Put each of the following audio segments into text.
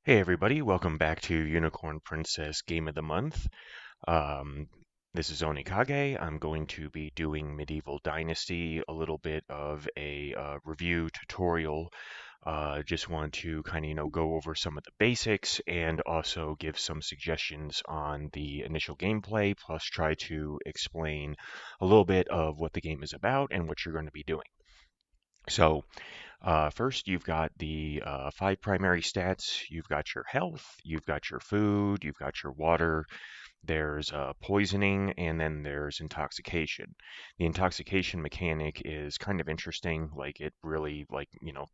Hey everybody, welcome back to Unicorn Princess Game of the Month. Um, this is Onikage. I'm going to be doing Medieval Dynasty, a little bit of a review tutorial. Just want to kind of, go over some of the basics and also give some suggestions on the initial gameplay, plus try to explain a little bit of what the game is about and what you're going to be doing. So, first, you've got the five primary stats. You've got your health, you've got your food, you've got your water, there's poisoning, and then there's intoxication. The intoxication mechanic is kind of interesting. Like, it really, like,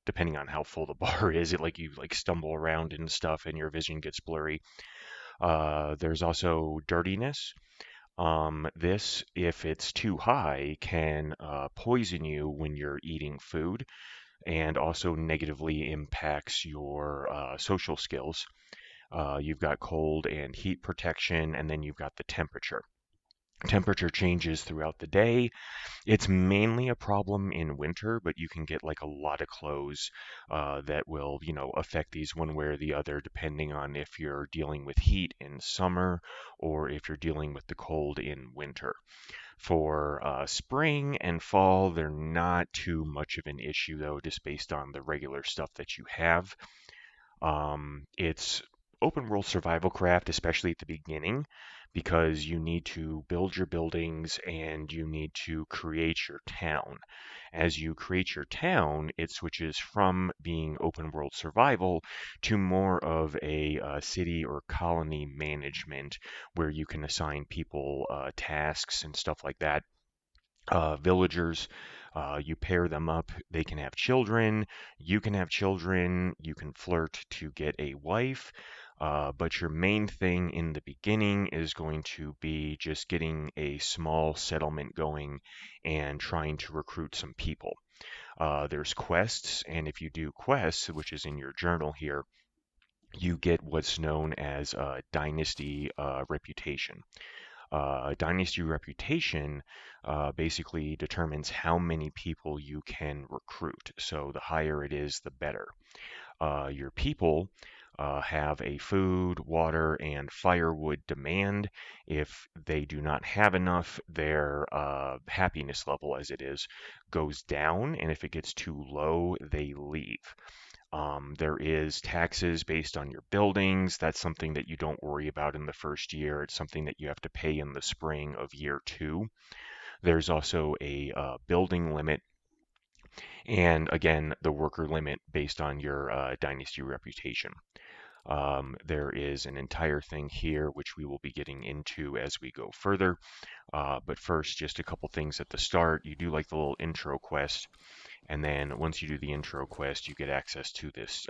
depending on how full the bar is, it like you like stumble around and stuff and your vision gets blurry. There's also dirtiness. This, if it's too high, can poison you when you're eating food and also negatively impacts your social skills. You've got cold and heat protection, and then you've got the temperature. Temperature changes throughout the day. It's mainly a problem in winter, but you can get like a lot of clothes that will, affect these one way or the other, depending on if you're dealing with heat in summer or if you're dealing with the cold in winter. For spring and fall, they're not too much of an issue, though, just based on the regular stuff that you have. It's open world survival craft, especially at the beginning, because you need to build your buildings and you need to create your town. As you create your town, it switches from being open world survival to more of a city or colony management where you can assign people tasks and stuff like that. Villagers, you pair them up. They can have children. You can have children. You can flirt to get a wife. But your main thing in the beginning is going to be just getting a small settlement going and trying to recruit some people. There's quests, and if you do quests, which is in your journal here, you get what's known as dynasty reputation. Dynasty reputation basically determines how many people you can recruit. So the higher it is, the better. Your people have a food, water, and firewood demand. If they do not have enough, their happiness level, as it is, goes down, and if it gets too low, they leave. There is taxes based on your buildings. That's something that you don't worry about in the first year. It's something that you have to pay in the spring of year two. There's also a building limit, and again, the worker limit based on your dynasty reputation. There is an entire thing here which we will be getting into as we go further. But first, just a couple things at the start. You do like the little intro quest, and then once you do the intro quest, you get access to this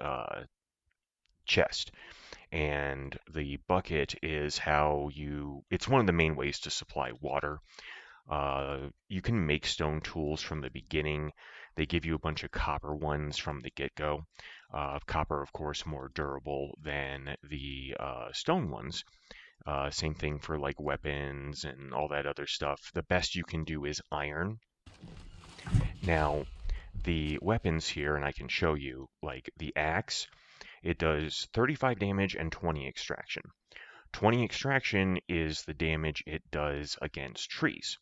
chest. And the bucket is it's one of the main ways to supply water. You can make stone tools from the beginning. They give you a bunch of copper ones from the get-go. Copper, of course, more durable than the stone ones. Same thing for like weapons and all that other stuff. The best you can do is iron. Now, the weapons here, and I can show you, like the axe, it does 35 damage and 20 extraction. 20 extraction is the damage it does against trees.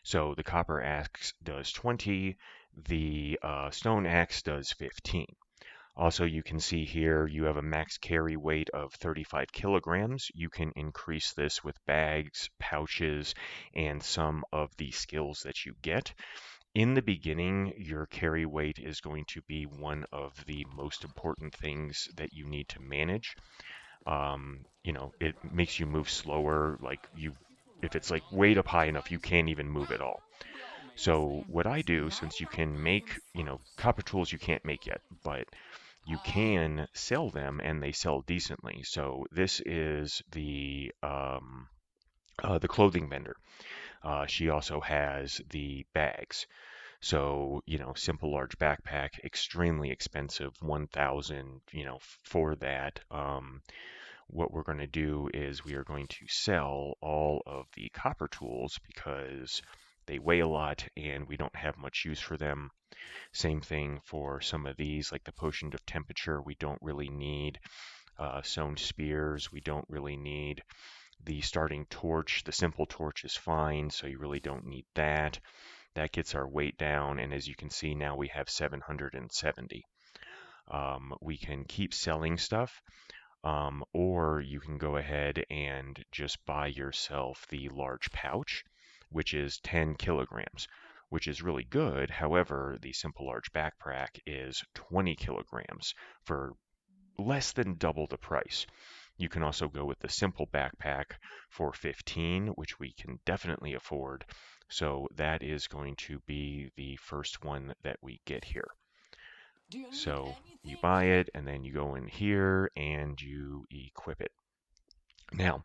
So the copper axe does 20, the stone axe does 15. Also, you can see here you have a max carry weight of 35 kilograms. You can increase this with bags, pouches, and some of the skills that you get. In the beginning, your carry weight is going to be one of the most important things that you need to manage. It makes you move slower. If it's like weight up high enough, you can't even move at all. So what I do, since you can make, copper tools you can't make yet, but you can sell them and they sell decently. So this is the clothing vendor. She also has the bags. So, simple large backpack, extremely expensive, 1,000, for that. What we're going to do is we are going to sell all of the copper tools because they weigh a lot and we don't have much use for them. Same thing for some of these, like the potion of temperature, we don't really need. Sewn spears we don't really need. The starting torch, the simple torch is fine, so you really don't need that. That gets our weight down, and as you can see now we have 770. We can keep selling stuff, or you can go ahead and just buy yourself the large pouch, which is 10 kilograms, which is really good. However, the simple large backpack is 20 kilograms for less than double the price. You can also go with the simple backpack for 15, which we can definitely afford. So that is going to be the first one that we get here. Do you need So you anything, buy kid? it and then you go in here and you equip it. Now,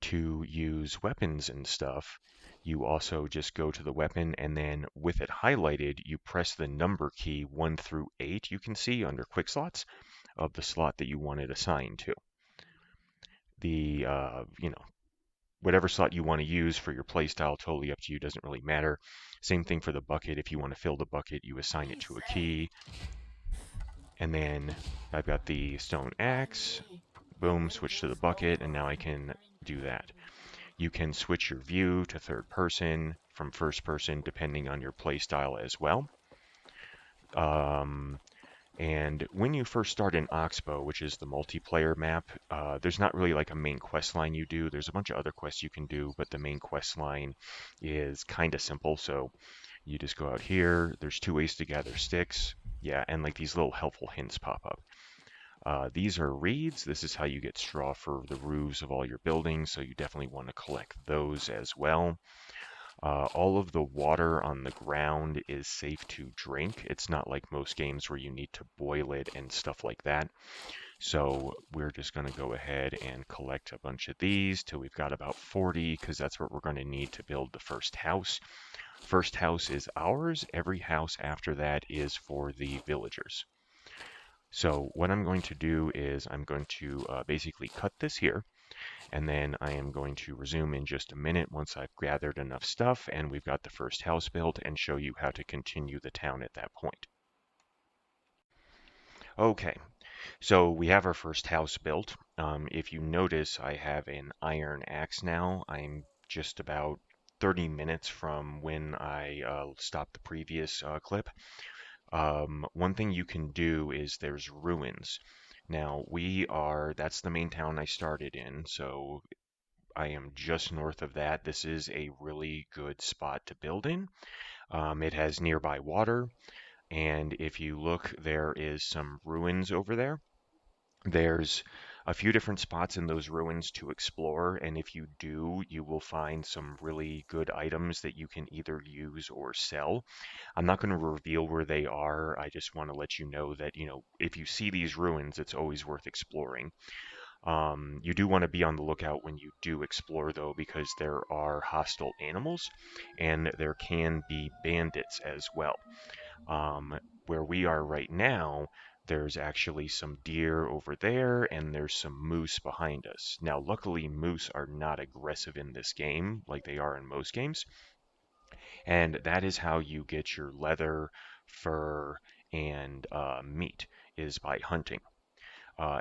to use weapons and stuff, you also just go to the weapon and then with it highlighted, you press the number key 1 through 8 you can see under quick slots of the slot that you want it assigned to. The, whatever slot you want to use for your playstyle, totally up to you, doesn't really matter. Same thing for the bucket. If you want to fill the bucket, you assign it Be to a safe. key. And then I've got the stone axe. Finally, the Boom, switch to the winter's bucket, and over now I and can do that. springtime is You can switch your view to third person from first person depending on your playstyle as well. Um, and when you first start in Oxbow, which is the multiplayer map, there's not really like a main quest line you do. There's a bunch of other quests you can do, but the main quest line is kind of simple. So you just go out here. There's 2 ways to gather sticks. Yeah, and like these little helpful hints pop up. These are reeds. This is how you get straw for the roofs of all your buildings, so you definitely want to collect those as well. All of the water on the ground is safe to drink. It's not like most games where you need to boil it and stuff like that. So we're just going to go ahead and collect a bunch of these till we've got about 40, because that's what we're going to need to build the first house. First house is ours. Every house after that is for the villagers. So what I'm going to do is I'm going to basically cut this here, and then I am going to resume in just a minute once I've gathered enough stuff and we've got the first house built and show you how to continue the town at that point. Okay, so we have our first house built. If you notice, I have an iron axe now. I'm just about 30 minutes from when I stopped the previous clip. One thing you can do is there's ruins. Now that's the main town I started in, so I am just north of that. This is a really good spot to build in. It has nearby water, and if you look, there is some ruins over there. There's a few different spots in those ruins to explore, and if you do, you will find some really good items that you can either use or sell. I'm not going to reveal where they are. I just want to let you know that, if you see these ruins, it's always worth exploring. You do want to be on the lookout when you do explore, though, because there are hostile animals and there can be bandits as well. Where we are right now, there's actually some deer over there and there's some moose behind us. Now, luckily, moose are not aggressive in this game like they are in most games, and that is how you get your leather, fur, and meat is by hunting.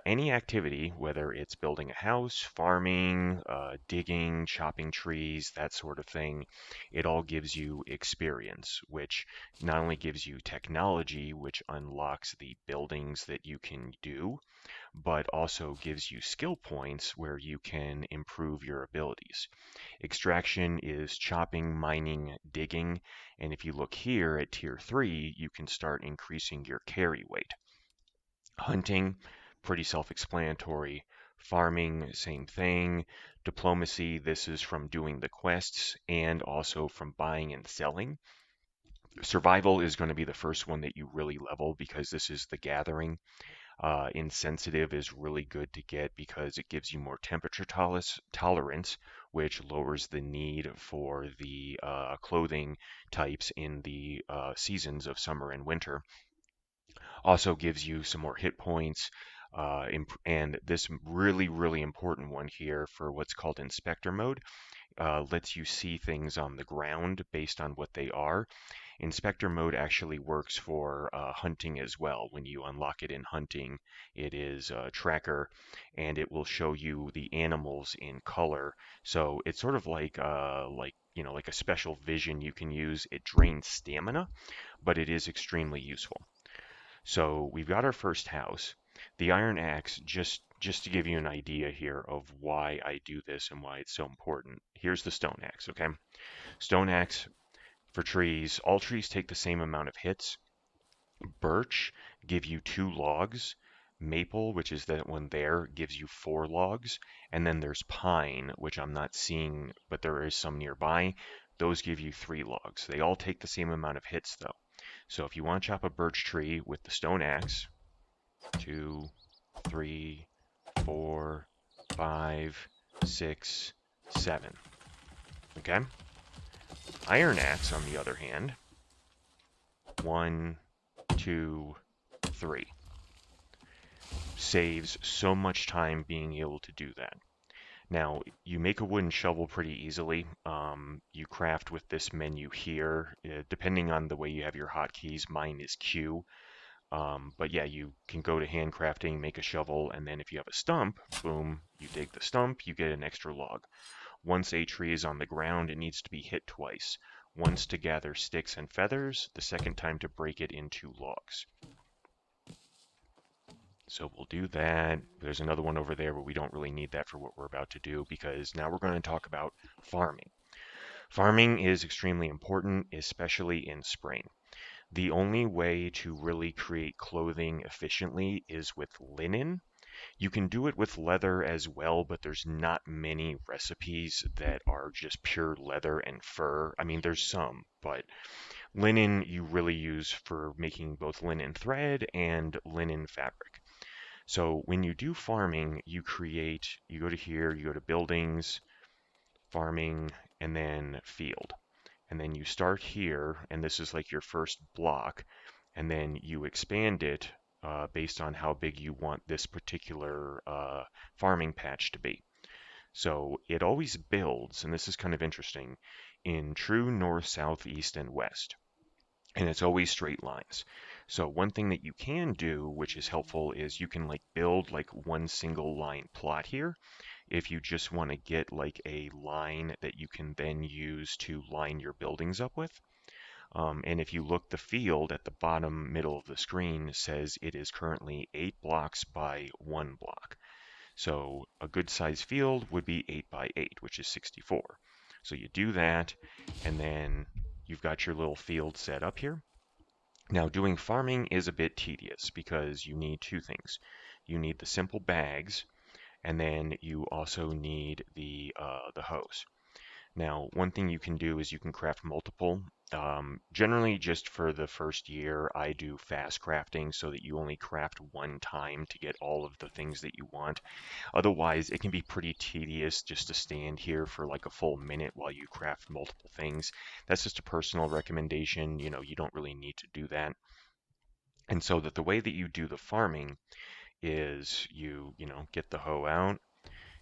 Any activity, whether it's building a house, farming, digging, chopping trees, that sort of thing, it all gives you experience, which not only gives you technology, which unlocks the buildings that you can do, but also gives you skill points where you can improve your abilities. Extraction is chopping, mining, digging, and if you look here at tier 3, you can start increasing your carry weight. Hunting, pretty self-explanatory. Farming, same thing. Diplomacy, this is from doing the quests and also from buying and selling. Survival is going to be the first one that you really level because this is the gathering. Insensitive is really good to get because it gives you more temperature tolerance, which lowers the need for the clothing types in the seasons of summer and winter. Also gives you some more hit points. And this really, really important one here for what's called inspector mode lets you see things on the ground based on what they are. Inspector mode actually works for hunting as well. When you unlock it in hunting, it is tracker, and it will show you the animals in color. So it's sort of like like a special vision you can use. It drains stamina, but it is extremely useful. So we've got our first house. The iron axe, just to give you an idea here of why I do this and why it's so important. Here's the stone axe, okay? Stone axe for trees. All trees take the same amount of hits. Birch give you 2 logs. Maple, which is that one there, gives you 4 logs. And then there's pine, which I'm not seeing, but there is some nearby. Those give you 3 logs. They all take the same amount of hits though. So if you want to chop a birch tree with the stone axe, 2, 3, 4, 5, 6, 7. Okay? Iron axe, on the other hand, 1, 2, 3. Saves so much time being able to do that. Now, you make a wooden shovel pretty easily. You craft with this menu here. Depending on the way you have your hotkeys, mine is Q. But yeah, you can go to handcrafting, make a shovel, and then if you have a stump, boom, you dig the stump, you get an extra log. Once a tree is on the ground, it needs to be hit twice. Once to gather sticks and feathers, the second time to break it into logs. So we'll do that. There's another one over there, but we don't really need that for what we're about to do because now we're going to talk about farming. Farming is extremely important, especially in spring. The only way to really create clothing efficiently is with linen. You can do it with leather as well, but there's not many recipes that are just pure leather and fur. I mean, there's some, but linen you really use for making both linen thread and linen fabric. So when you do farming, you go to here, you go to buildings, farming, and then field. And then you start here, and this is like your first block, and then you expand it based on how big you want this particular farming patch to be. So it always builds, and this is kind of interesting, in true north, south, east, and west. And it's always straight lines. So one thing that you can do, which is helpful, is you can like build like one single line plot here. If you just want to get like a line that you can then use to line your buildings up with. And if you look, the field at the bottom middle of the screen says it is currently 8 blocks by 1 block. So a good size field would be 8 by 8, which is 64. So you do that, and then you've got your little field set up here. Now doing farming is a bit tedious because you need 2 things. You need the simple bags, and then you also need the hose. Now, one thing you can do is you can craft multiple. Generally, just for the first year, I do fast crafting so that you only craft one time to get all of the things that you want. Otherwise, it can be pretty tedious just to stand here for like a full minute while you craft multiple things. That's just a personal recommendation. You don't really need to do that. And so that the way that you do the farming is you get the hoe out,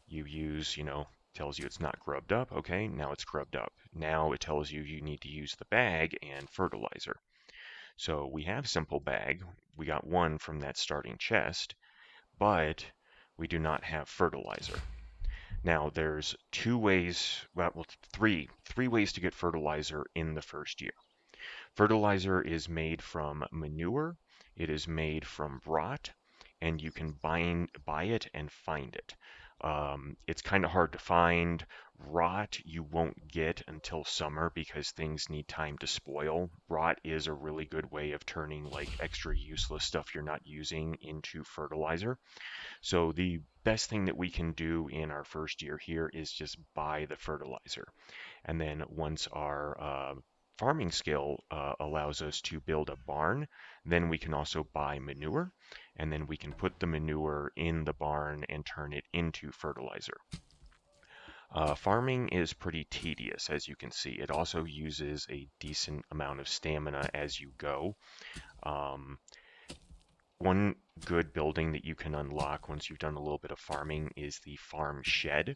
you use, tells you it's not grubbed up. Okay, now it's grubbed up. Now it tells you you need to use the bag and fertilizer. So we have simple bag. We got one from that starting chest, but we do not have fertilizer. Now there's 2 ways, well, three ways to get fertilizer in the first year. Fertilizer is made from manure, it is made from rot, and you can buy it and find it. It's kind of hard to find. Rot you won't get until summer because things need time to spoil. Rot is a really good way of turning like extra useless stuff you're not using into fertilizer. So the best thing that we can do in our first year here is just buy the fertilizer. And then once our farming skill allows us to build a barn, then we can also buy manure, and then we can put the manure in the barn and turn it into fertilizer. Farming is pretty tedious, as you can see. It also uses a decent amount of stamina as you go. Um, One good building that you can unlock once you've done a little bit of farming is the farm shed.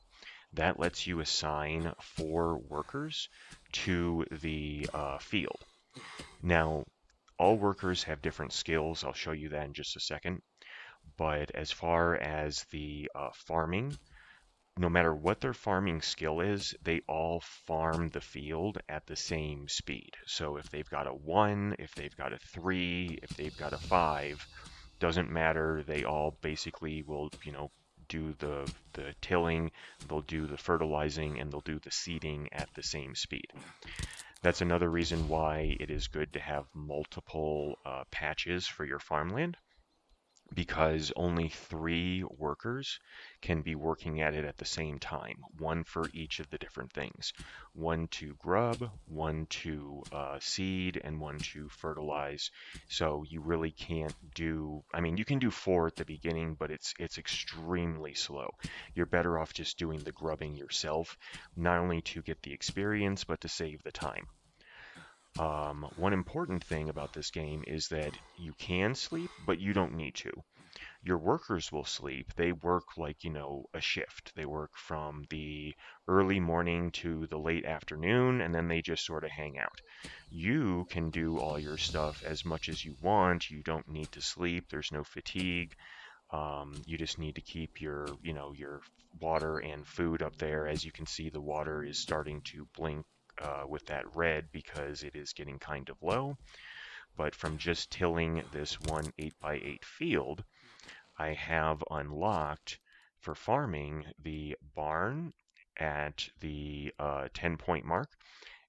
That lets you assign 4 workers to the field. Now, all workers have different skills. I'll show you that in just a second. But as far as the farming, no matter what their farming skill is, they all farm the field at the same speed. So if they've got a 1, if they've got a 3, if they've got a 5, doesn't matter. They all basically will, do the tilling, they'll do the fertilizing, and they'll do the seeding at the same speed. That's another reason why it is good to have multiple patches for your farmland because only 3 workers can be working at it at the same time, one for each of the different things. One to grub, one to seed, and one to fertilize. So you really can't do, I mean, you can do 4 at the beginning, but it's extremely slow. You're better off just doing the grubbing yourself, not only to get the experience, but to save the time. One important thing about this game is that you can sleep, but you don't need to. Your workers will sleep. They work like, a shift. They work from the early morning to the late afternoon, and then they just sort of hang out. You can do all your stuff as much as you want. You don't need to sleep. There's no fatigue. You just need to keep your water and food up there. As you can see, the water is starting to blink with that red because it is getting kind of low. But from just tilling this one 8x8 field, I have unlocked for farming the barn at the 10-point mark,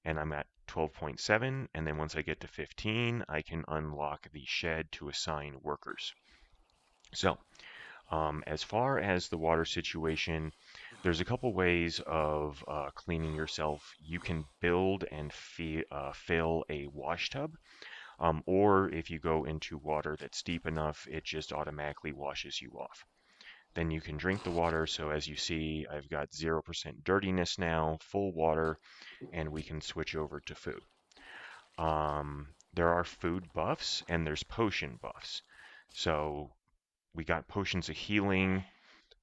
and I'm at 12.7. And then once I get to 15, I can unlock the shed to assign workers. So, as far as the water situation, there's a couple ways of cleaning yourself. You can build and fill a wash tub. Or if you go into water that's deep enough, it just automatically washes you off. Then you can drink the water. So as you see, I've got 0% dirtiness now, full water, and we can switch over to food. There are food buffs and there's potion buffs. So we got potions of healing,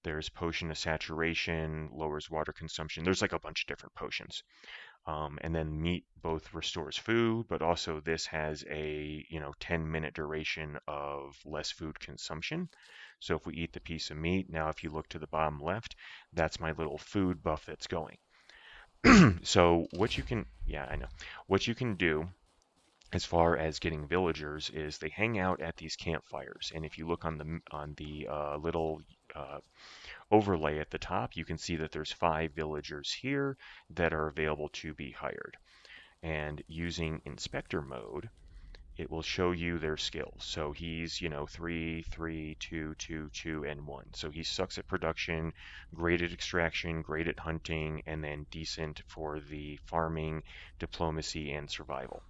there's potion of saturation, lowers water consumption. There's like a bunch of different potions. And then meat both restores food, but also this has a 10-minute duration of less food consumption. So if we eat the piece of meat, now if you look to the bottom left, that's my little food buff that's going. So what you can, yeah, I know, what you can do as far as getting villagers is they hang out at these campfires, and if you look on the little overlay at the top, you can see that there's 5 villagers here that are available to be hired. And using inspector mode, it will show you their skills. So he's, 3, 3, 2, 2, 2, and 1. So he sucks at production, great at extraction, great at hunting, and then decent for the farming, diplomacy, and survival.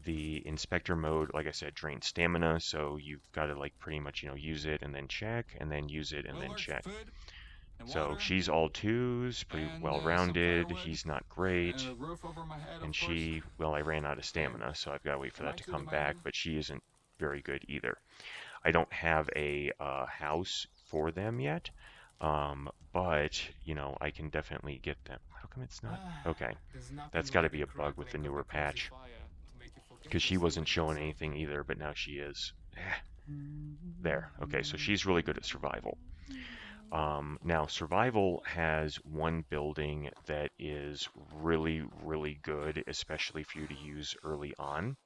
The inspector mode, like I said, drains stamina, so you've got to like pretty much, use it and then check, and then use it and Well, then like check. food and So water she's all 2s, pretty and well some rounded. firewood He's not and great. a roof over my head, And of course. she, well, I ran out of There. stamina, so I've got to wait for Am that I to too come back, demanding? but she isn't very good either. I don't have a house for them yet, but, I can definitely get them. How come it's not? Okay, There's nothing that's got to like a be a bug with the crackling of newer a cozy patch, fire to make you forget because the she wasn't ceiling showing outside. anything either, but now she is. There. Okay, so she's really good at survival. Now, survival has one building that is really, really good, especially for you to use early on.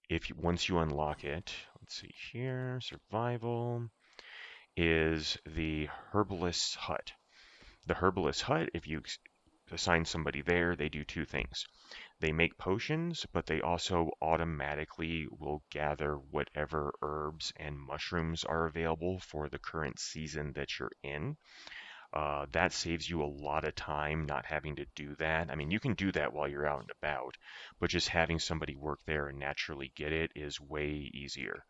If you, once you unlock it, let's see here, survival is the herbalist's hut. The herbalist's hut, if you assign somebody there, they do 2 things. They make potions, but they also automatically will gather whatever herbs and mushrooms are available for the current season that you're in. That saves you a lot of time not having to do that. I mean, you can do that while you're out and about, but just having somebody work there and naturally get it is way easier.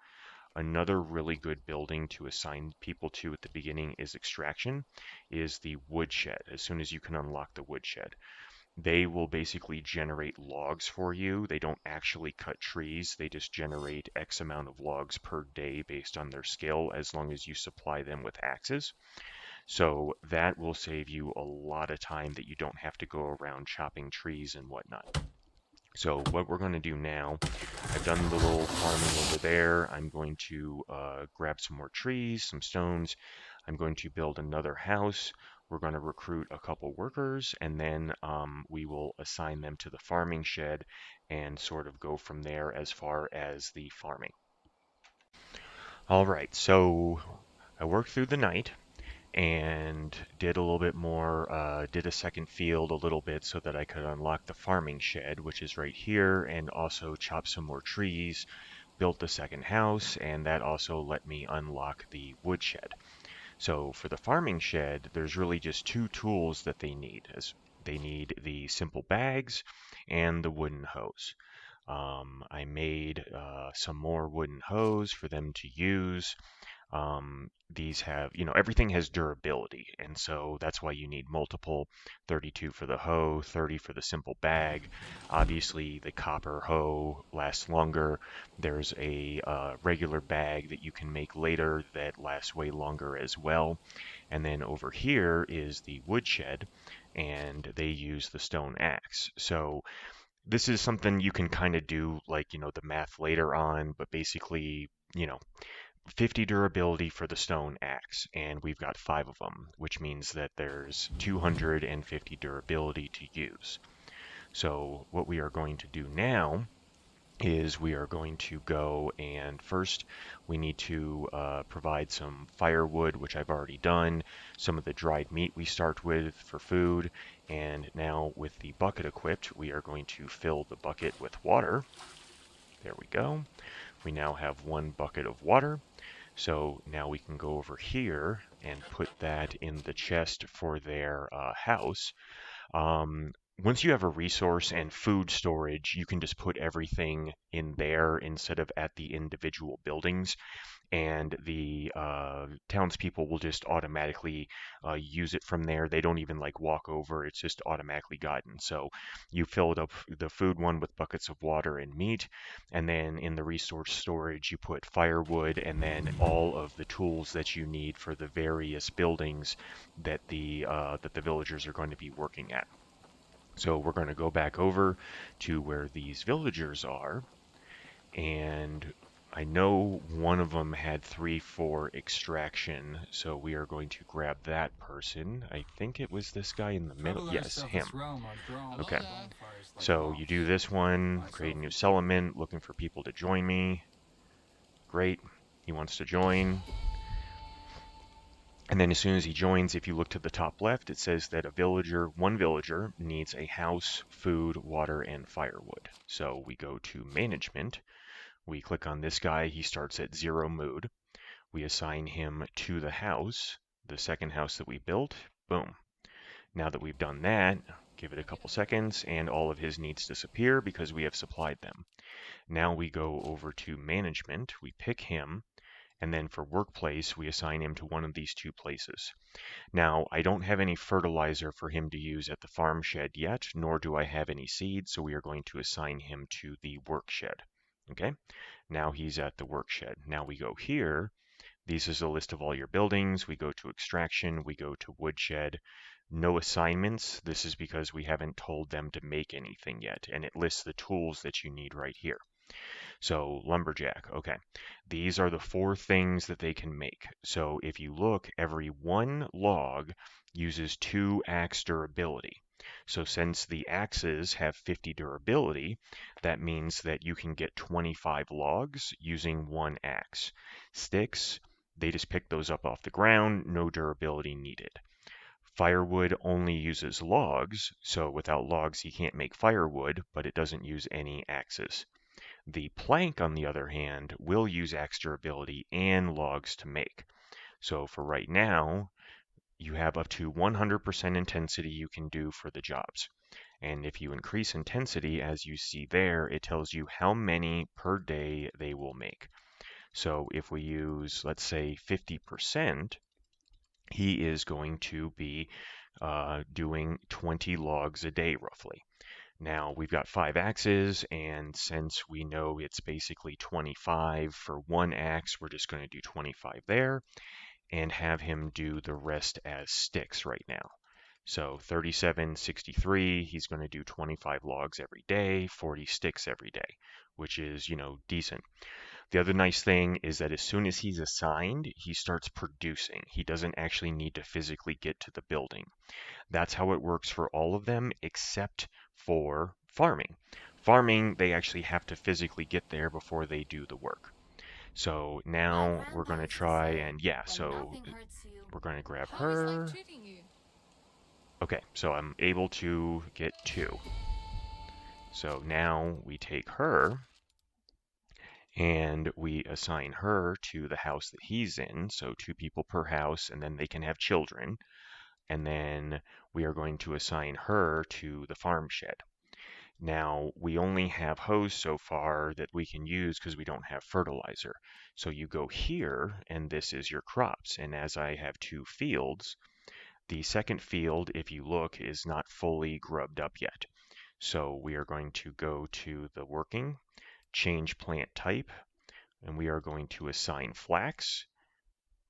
Another really good building to assign people to at the beginning is extraction, is the woodshed, as soon as you can unlock the woodshed. They will basically generate logs for you. They don't actually cut trees. They just generate X amount of logs per day based on their skill as long as you supply them with axes. So that will save you a lot of time that you don't have to go around chopping trees and whatnot. So what we're going to do now, I've done the little farming over there. I'm going to grab some more trees, some stones. I'm going to build another house. We're going to recruit a couple workers, and then we will assign them to the farming shed and sort of go from there as far as the farming. All right, so I worked through the night and did a little bit more, did a second field a little bit so that I could unlock the farming shed, which is right here, and also chop some more trees, built the second house, and that also let me unlock the woodshed. So for the farming shed, there's really just two tools that they need. As they need the simple bags and the wooden hose. I made some more wooden hose for them to use. These have, everything has durability, and so that's why you need multiple 32 for the hoe, 30 for the simple bag. Obviously, the copper hoe lasts longer. There's a regular bag that you can make later that lasts way longer as well. And then over here is the woodshed, and they use the stone axe. So this is something you can kind of do, like, the math later on, but basically, 50 durability for the stone axe, and we've got 5 of them, which means that there's 250 durability to use. So what we are going to do now is we are going to go and first we need to provide some firewood, which I've already done, some of the dried meat we start with for food, and now with the bucket equipped, we are going to fill the bucket with water. There we go. We now have 1 bucket of water. So now we can go over here and put that in the chest for their house. Um, Once you have a resource and food storage, you can just put everything in there instead of at the individual buildings, and the townspeople will just automatically use it from there. They don't even like walk over, it's just automatically gotten. So you filled up the food one with buckets of water and meat, and then in the resource storage, you put firewood and then all of the tools that you need for the various buildings that the villagers are going to be working at. So we're going to go back over to where these villagers are, and I know one of them had 3 for extraction, so we are going to grab that person. I think it was this guy in the middle. Travel Yes, ourselves this him. realm are drawn Okay. to bonfires like So you do moths. this one, create a new Myself, settlement, looking for people to join me. Great. He wants to join. And then as soon as he joins, if you look to the top left, it says that one villager needs a house, food, water, and firewood. So we go to management. We click on this guy. He starts at 0 mood. We assign him to the house, the second house that we built. Boom. Now that we've done that, give it a couple seconds and all of his needs disappear because we have supplied them. Now we go over to management, we pick him, and then for workplace, we assign him to one of these 2 places. Now, I don't have any fertilizer for him to use at the farm shed yet, nor do I have any seeds, so we are going to assign him to the work shed. Okay, now he's at the work shed. Now we go here. This is a list of all your buildings. We go to extraction, we go to woodshed. No assignments. This is because we haven't told them to make anything yet, and it lists the tools that you need right here. So lumberjack, okay. These are the 4 things that they can make. So if you look, every 1 log uses 2 axe durability. So since the axes have 50 durability, that means that you can get 25 logs using 1 axe. Sticks, they just pick those up off the ground, no durability needed. Firewood only uses logs, so without logs you can't make firewood, but it doesn't use any axes. The plank, on the other hand, will use axe durability and logs to make. So for right now, you have up to 100% intensity you can do for the jobs. And if you increase intensity, as you see there, it tells you how many per day they will make. So if we use, let's say, 50%, he is going to be doing 20 logs a day roughly. Now we've got 5 axes, and since we know it's basically 25 for 1 axe, we're just going to do 25 there and have him do the rest as sticks right now. So 37, 63, he's going to do 25 logs every day, 40 sticks every day, which is, decent. The other nice thing is that as soon as he's assigned, he starts producing. He doesn't actually need to physically get to the building. That's how it works for all of them except for farming. Farming, they actually have to physically get there before they do the work. So My now we're grandpa going to used to try say, and yeah, when so nothing hurts you. we're going to grab How is life her. treating you? Okay, so I'm able to get 2. So now we take her and we assign her to the house that he's in. So 2 people per house, and then they can have children. And then we are going to assign her to the farm shed. Now, we only have hose so far that we can use because we don't have fertilizer. So you go here, and this is your crops. And as I have 2 fields, the second field, if you look, is not fully grubbed up yet. So we are going to go to the working, change plant type, and we are going to assign flax.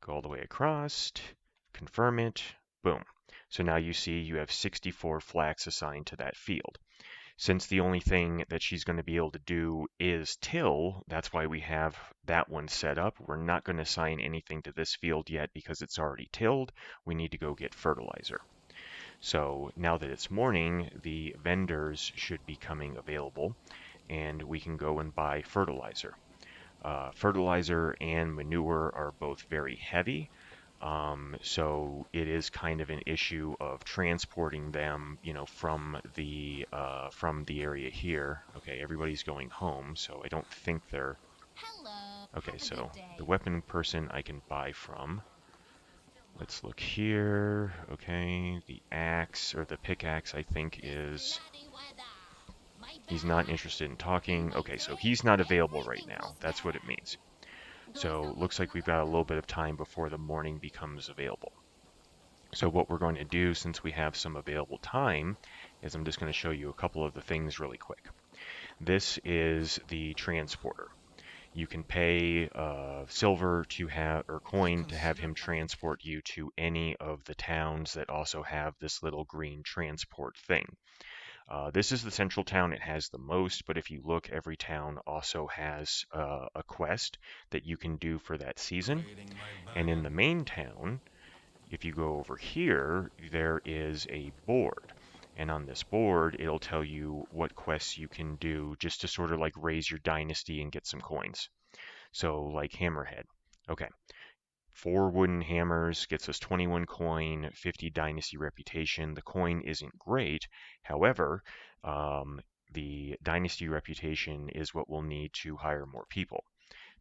Go all the way across, confirm it, boom. So now you see you have 64 flax assigned to that field. Since the only thing that she's going to be able to do is till, that's why we have that one set up. We're not going to assign anything to this field yet because it's already tilled. We need to go get fertilizer. So now that it's morning, the vendors should be coming available and we can go and buy fertilizer. Fertilizer and manure are both very heavy, so it is kind of an issue of transporting them, from the area here. Okay, everybody's going home, so I don't think they're Hello, okay. have a good So day. the weapon person I can buy from. Let's look here. Okay, the axe or the pickaxe I think is. Bloody weather. My He's not back. interested in In talking. my Okay, so dreams, he's not available right everything now. feels That's what it better. means. Do I So sound like looks like Emma we've got a Thompson? little bit of time before the morning becomes available. So what we're going to do since we have some available time is I'm just going to show you a couple of the things really quick. This is the transporter. You can pay silver to have or I coin to have consider him transport you to any of the towns that also have this little green transport thing. This is the central town. It has the most, but if you look, every town also has a quest that you can do for that season. creating my And in banner. the main town, if you go over here, there is a board. And on this board, it'll tell you what quests you can do just to sort of like raise your dynasty and get some coins. So, like Hammerhead. Okay, 4 wooden hammers gets us 21 coin, 50 dynasty reputation. The coin isn't great. However, the dynasty reputation is what we'll need to hire more people.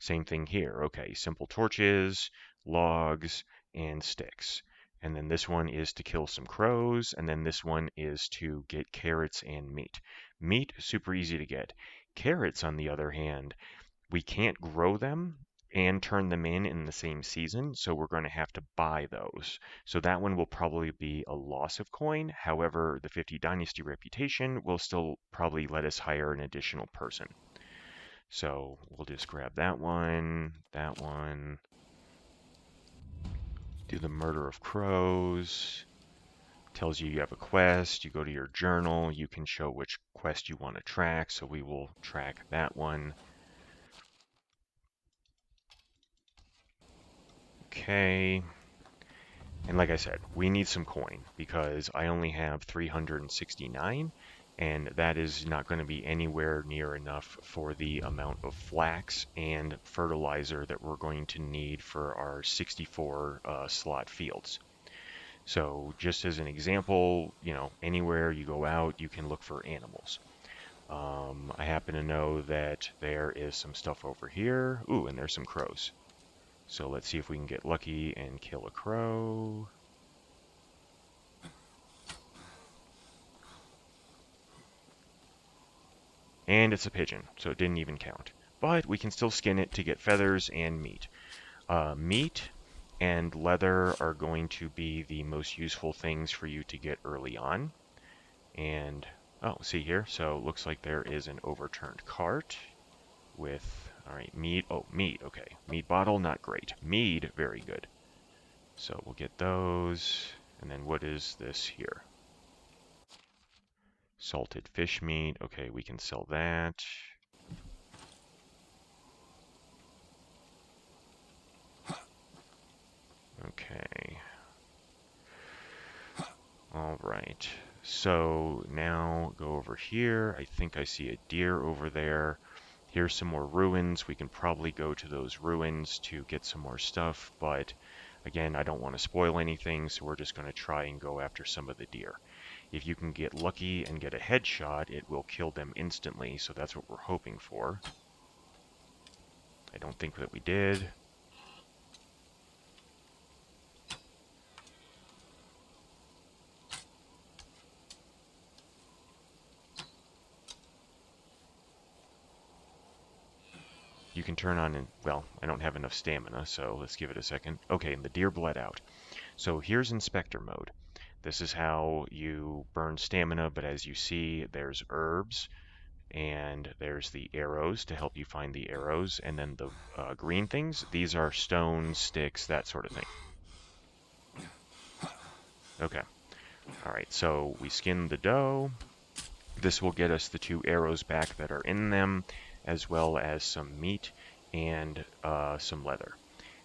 Same thing here. Okay, simple torches, logs, and sticks. And then this one is to kill some crows, and then this one is to get carrots and meat. Meat, super easy to get. Carrots, on the other hand, we can't grow them and turn them in the same season, so we're going to have to buy those. So that one will probably be a loss of coin. However, the 50 Dynasty reputation will still probably let us hire an additional person. So we'll just grab that one, do the murder of crows. Tells you you have a quest. You go to your journal. You can show which quest you want to track. So we will track that one. Okay. And like I said, we need some coin because I only have 369, and that is not going to be anywhere near enough for the amount of flax and fertilizer that we're going to need for our 64 slot fields. So just as an example, anywhere you go out, you can look for animals. I happen to know that there is some stuff over here. Ooh, and there's some crows. So let's see if we can get lucky and kill a crow. And it's a pigeon, so it didn't even count. But we can still skin it to get feathers and meat. Meat and leather are going to be the most useful things for you to get early on. And, oh, see here, so it looks like there is an overturned cart with, all right, meat. Oh, meat, okay. Meat bottle, not great. Mead, very good. So we'll get those. And then what is this here? Salted fish meat. Okay, we can sell that. Okay. All right. So now go over here. I think I see a deer over there. Here's some more ruins. We can probably go to those ruins to get some more stuff, but again, I don't want to spoil anything, so we're just going to try and go after some of the deer. If you can get lucky and get a headshot, it will kill them instantly, so that's what we're hoping for. I don't think that we did. You can turn on and, well, I don't have enough stamina, so let's give it a second. Okay, and the deer bled out. So here's Inspector mode. This is how you burn stamina, but as you see, there's herbs, and there's the arrows to help you find the arrows, and then the green things, these are stones, sticks, that sort of thing. Okay, alright, so we skin the doe. This will get us the 2 arrows back that are in them, as well as some meat and some leather.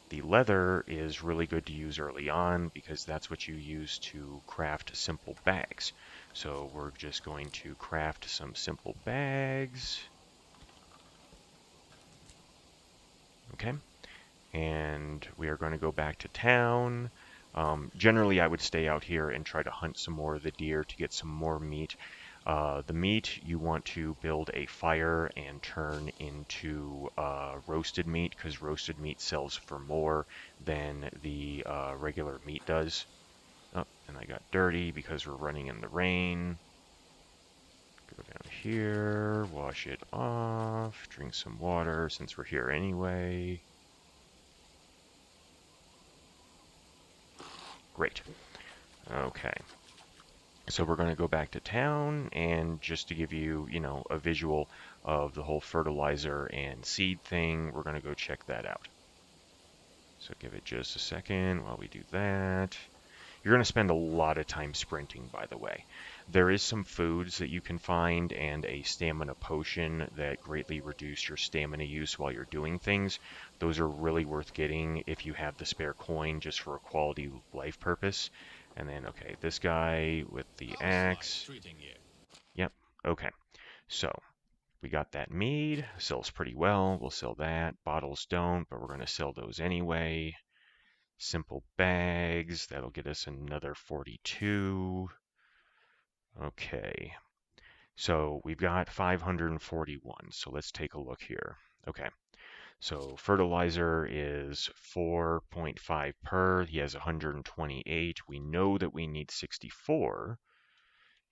The leather is really good to use early on because that's what you use to craft simple bags. So we're just going to craft some simple bags. Okay, and we are going to go back to town. Generally, I would stay out here and try to hunt some more of the deer to get some more meat. The meat you want to build a fire and turn into roasted meat, because roasted meat sells for more than the regular meat does. Oh, and I got dirty because we're running in the rain. Go down here, wash it off, drink some water since we're here anyway. Great. Okay. So we're going to go back to town, and just to give you, a visual of the whole fertilizer and seed thing, we're going to go check that out. So give it just a second while we do that. You're going to spend a lot of time sprinting, by the way. There is some foods that you can find and a stamina potion that greatly reduce your stamina use while you're doing things. Those are really worth getting if you have the spare coin just for a quality life purpose. And then, okay, this guy with the axe. Yep, okay. So we got that mead. Sells pretty well. We'll sell that. Bottles don't, but we're going to sell those anyway. Simple bags, that'll get us another 42. Okay, so we've got 541, so let's take a look here. Okay, so fertilizer is 4.5 per, he has 128. We know that we need 64,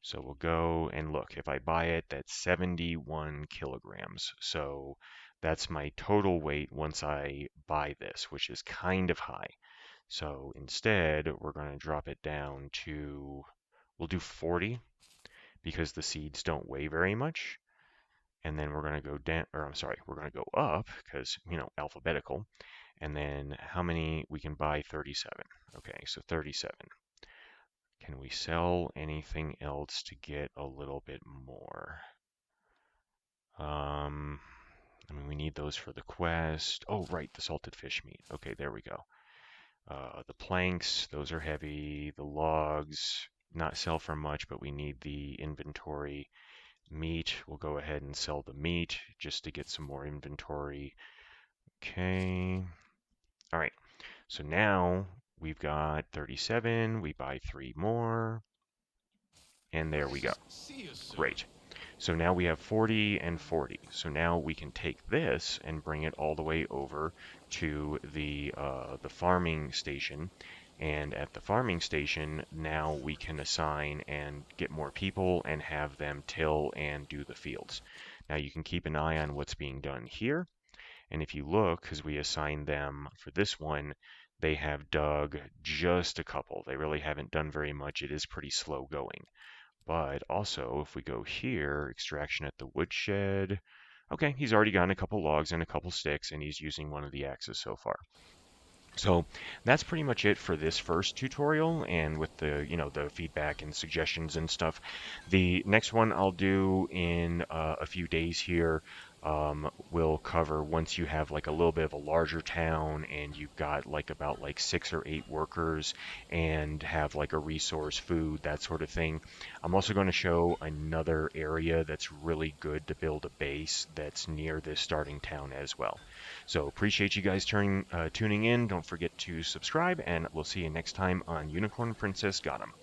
so we'll go and look. If I buy it, that's 71 kilograms. So that's my total weight once I buy this, which is kind of high. So instead, we're going to drop it down to, we'll do 40 because the seeds don't weigh very much. And then we're going to go down, or I'm sorry, we're going to go up because, alphabetical. And then how many we can buy? 37. Okay, so 37. Can we sell anything else to get a little bit more? We need those for the quest. Oh, right, the salted fish meat. Okay, there we go. The planks, those are heavy. The logs, not sell for much, but we need the inventory. Meat, we'll go ahead and sell the meat just to get some more inventory. Okay. All right. So now we've got 37. We buy 3 more. And there we go. Great. So now we have 40 and 40. So now we can take this and bring it all the way over to the farming station. And at the farming station, now we can assign and get more people and have them till and do the fields. Now you can keep an eye on what's being done here. And if you look, because we assigned them for this one, they have dug just a couple. They really haven't done very much. It is pretty slow going. But also, if we go here, extraction at the woodshed. Okay, he's already gotten a couple logs and a couple sticks, and he's using one of the axes so far. So that's pretty much it for this first tutorial, and with the, the feedback and suggestions and stuff. The next one I'll do in a few days here will cover once you have like a little bit of a larger town and you've got like about like 6 or 8 workers and have like a resource, food, that sort of thing. I'm also going to show another area that's really good to build a base that's near this starting town as well. So appreciate you guys tuning in. Don't forget to subscribe, and we'll see you next time on Unicorn Princess Got 'em.